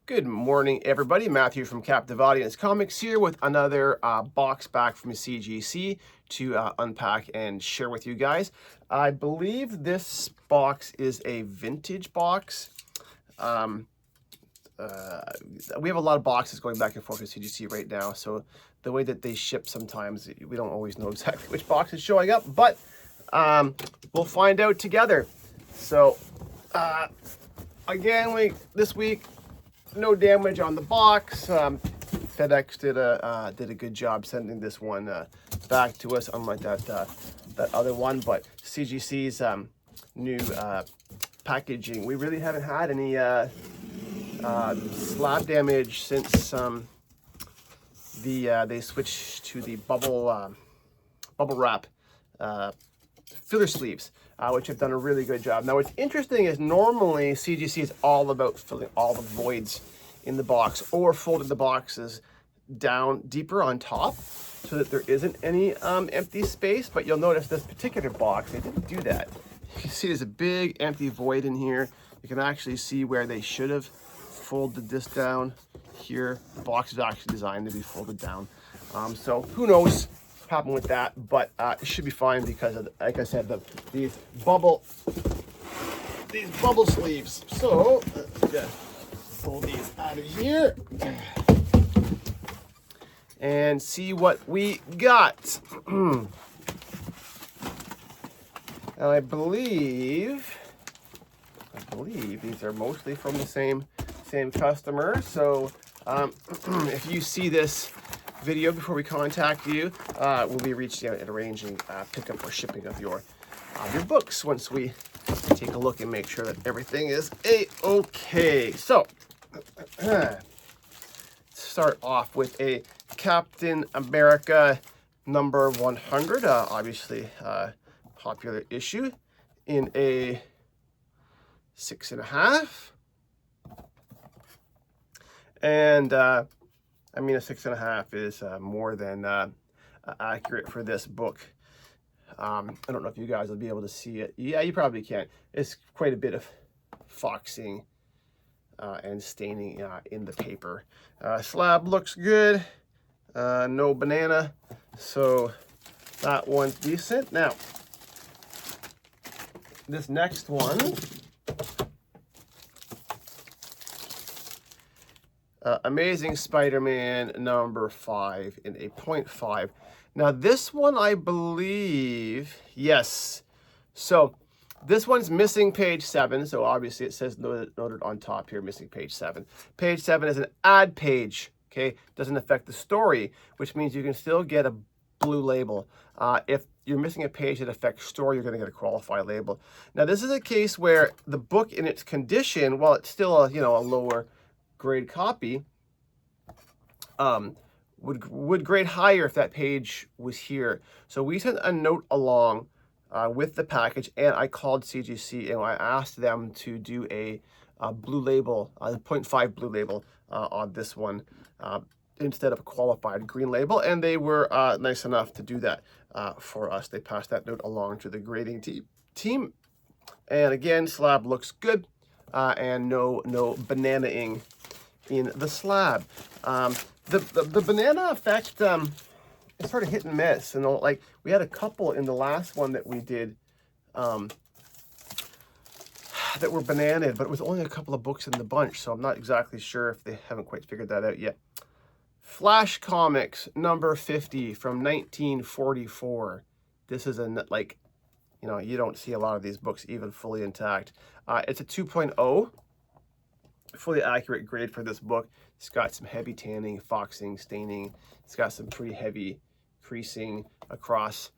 Good morning, everybody. Matthew from Captive Audience Comics here with another box back from CGC to unpack and share with you guys. I believe this box is a vintage box. We have a lot of boxes going back and forth with CGC right now, so the way that they ship sometimes, we don't always know exactly which box is showing up, but we'll find out together. So, again, this week, no damage on the box. FedEx did a good job sending this one back to us, unlike that other one. But CGC's new packaging, we really haven't had any slab damage since they switched to the bubble wrap filler sleeves, which have done a really good job. Now, what's interesting is normally CGC is all about filling all the voids in the box or folding the boxes down deeper on top so that there isn't any empty space. But you'll notice this particular box, they didn't do that. You can see there's a big empty void in here. You can actually see where they should have folded this down here. The box is actually designed to be folded down. So who knows what happened with that, but it should be fine because of, like I said, these bubble sleeves. So let's just pull these out of here and see what we got. Now I believe these are mostly from the same customer. So if you see this video before we contact you, we'll be reaching out and arranging pickup or shipping of your books once we take a look and make sure that everything is a-okay. So start off with a Captain America number 100, obviously popular issue, in a 6.5. And I mean, a 6.5 is more than accurate for this book. I don't know if you guys will be able to see it. Yeah, you probably can. It's quite a bit of foxing and staining in the paper. Slab looks good. No banana, so that one's decent. Now, this next one, Amazing Spider-Man number 5 in a 0.5. Now this one, I believe, yes. So this one's missing page 7. So obviously it says noted on top here, missing page 7. Page 7 is an add page, okay? Doesn't affect the story, which means you can still get a blue label. If you're missing a page that affects story, you're going to get a qualified label. Now this is a case where the book in its condition, while it's still a lower grade copy, would grade higher if that page was here. So we sent a note along with the package, and I called CGC and I asked them to do a blue label, a 0.5 blue label on this one instead of a qualified green label, and they were nice enough to do that for us. They passed that note along to the grading team. And again, slab looks good, and no banana-ing in the slab. The banana effect, it's sort of hit and miss. And like we had a couple in the last one that we did that were bananaed, but it was only a couple of books in the bunch, so I'm not exactly sure if they haven't quite figured that out yet. Flash Comics number 50 from 1944. This is you don't see a lot of these books even fully intact. It's a 2.0. Fully accurate grade for this book. It's got some heavy tanning, foxing, staining. It's got some pretty heavy creasing across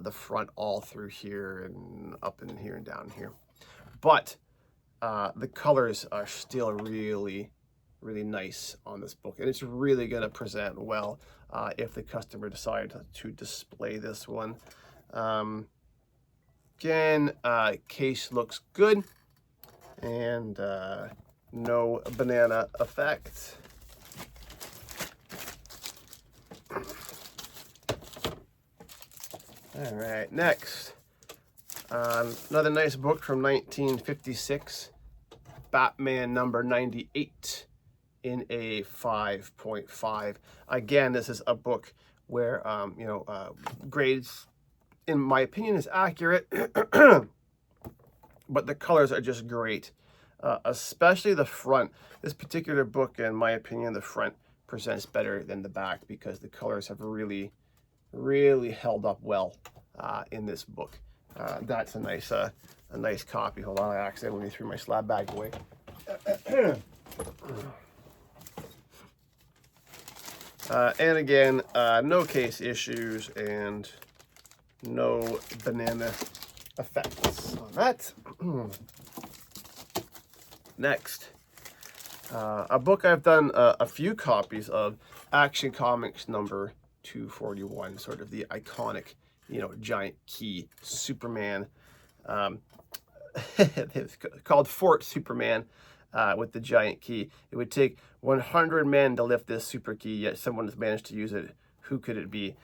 the front, all through here and up in here and down here. But the colors are still really, really nice on this book, and it's really going to present well if the customer decides to display this one. Again, case looks good, and no banana effect. All right, next, another nice book from 1956, Batman number 98 in a 5.5. Again, this is a book where, grades, in my opinion, is accurate, but the colors are just great, especially the front. This particular book, in my opinion, the front presents better than the back because the colors have really, really held up well in this book. That's a nice copy. Hold on, I accidentally threw my slab bag away. And again, no case issues and no banana effects on that. Next, a book I've done a few copies of, Action Comics number 241, sort of the iconic, giant key Superman. It's called Fort Superman with the giant key. It would take 100 men to lift this super key, yet someone has managed to use it. Who could it be?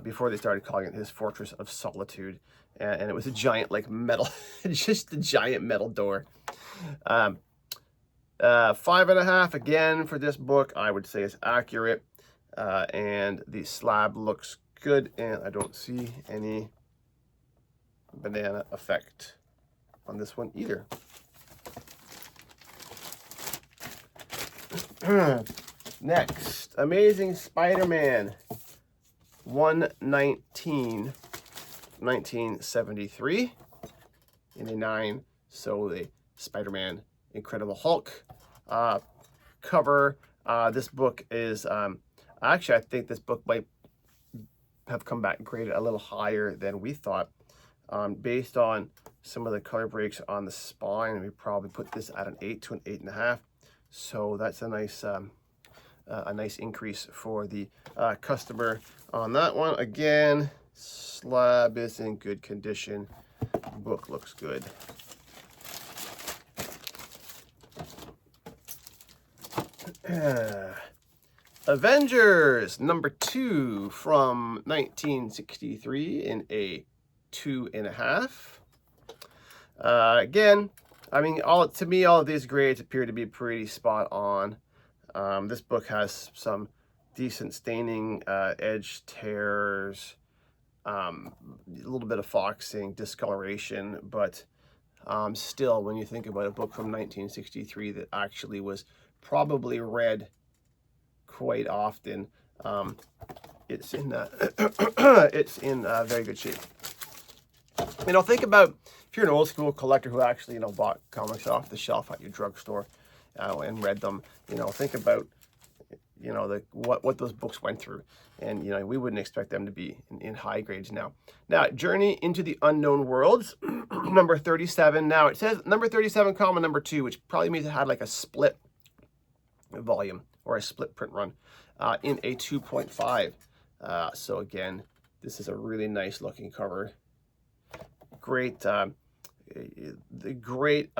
Before they started calling it his Fortress of Solitude. And it was a giant, metal, just a giant metal door. 5.5 again for this book, I would say is accurate. And the slab looks good, and I don't see any banana effect on this one either. Next, Amazing Spider-Man 119, 1973 in a 9. So the Spider-Man Incredible Hulk cover. This book is actually, I think this book might have come back graded a little higher than we thought. Based on some of the color breaks on the spine, we probably put this at an 8 to an 8.5. So that's a nice increase for the customer on that one. Again, slab is in good condition. Book looks good. Avengers number 2 from 1963 in a 2.5. Again, I mean, to me, all of these grades appear to be pretty spot on. This book has some decent staining, edge tears, a little bit of foxing, discoloration, but still, when you think about a book from 1963 that actually was probably read quite often, it's in very good shape. Think about if you're an old school collector who actually bought comics off the shelf at your drugstore and read them. Think about what those books went through, and we wouldn't expect them to be in high grades now. Now, Journey into the Unknown Worlds number 37. Now it says number 37 comma number 2, which probably means it had like a split volume or a split print run in a 2.5. So again, this is a really nice looking cover. Great, the great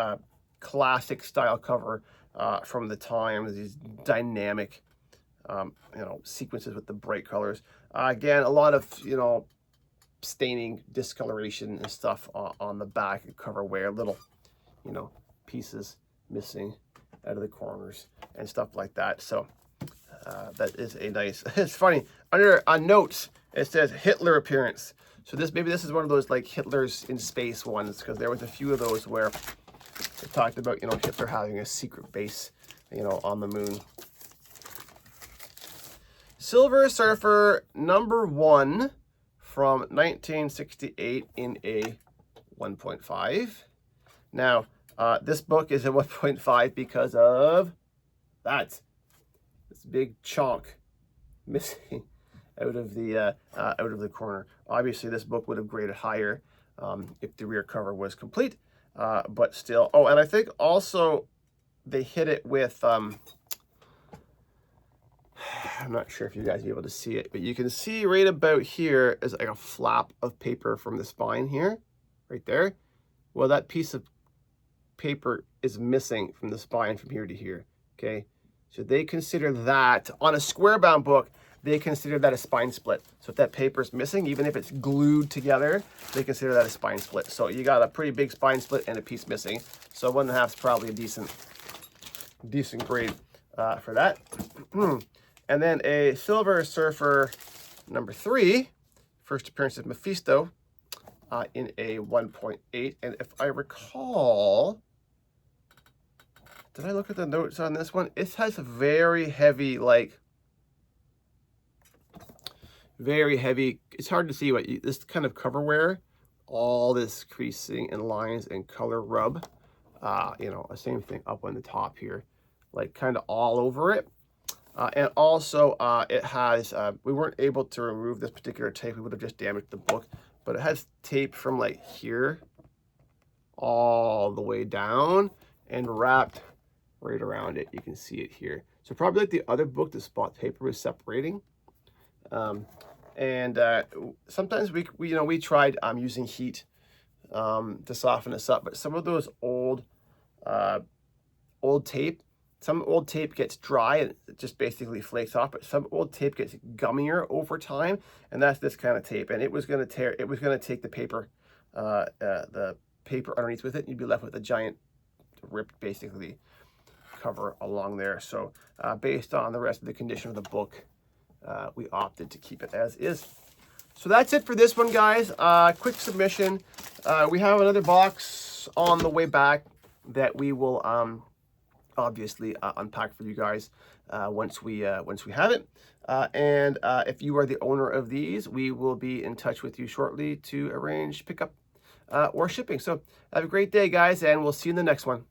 classic style cover from the time. These dynamic, sequences with the bright colors. Again, a lot of staining, discoloration and stuff on the back and cover wear, little pieces missing out of the corners and stuff like that. So that is a nice. It's funny, under notes it says Hitler appearance. So maybe this is one of those like Hitler's in space ones, because there was a few of those where it talked about Hitler having a secret base on the moon. Silver Surfer number 1 from 1968 in a 1.5. Now this book is a 1.5 because of this big chunk missing out of the corner. Obviously, this book would have graded higher if the rear cover was complete, but still. Oh, and I think also they hit it with. I'm not sure if you guys will be able to see it, but you can see right about here is like a flap of paper from the spine here, right there. Well, that piece of paper is missing from the spine from here to here. Okay, so they consider that on a square bound book. They consider that a spine split. So if that paper is missing, even if it's glued together, they consider that a spine split. So you got a pretty big spine split and a piece missing. So 1.5 is probably a decent grade for that. And then a Silver Surfer number 3, first appearance of Mephisto, in a 1.8. And if I recall, did I look at the notes on this one? It has a very heavy, like, very heavy. It's hard to see what this kind of cover wear, all this creasing and lines and color rub. You know, same thing up on the top here, like kind of all over it. And also it has, we weren't able to remove this particular tape. We would have just damaged the book, but it has tape from like here all the way down and wrapped right around it. You can see it here. So probably like the other book, the spot paper was separating. Sometimes we tried using heat to soften this up, but some of those old tape, some old tape gets dry and it just basically flakes off, but some old tape gets gummier over time, and that's this kind of tape. And it was going to tear, it was going to take the paper underneath with it, and you'd be left with a giant ripped basically cover along there. So based on the rest of the condition of the book, we opted to keep it as is. So that's it for this one, guys. Quick submission. We have another box on the way back that we will obviously unpack for you guys once we have it. And if you are the owner of these, we will be in touch with you shortly to arrange pickup or shipping. So have a great day, guys, and we'll see you in the next one.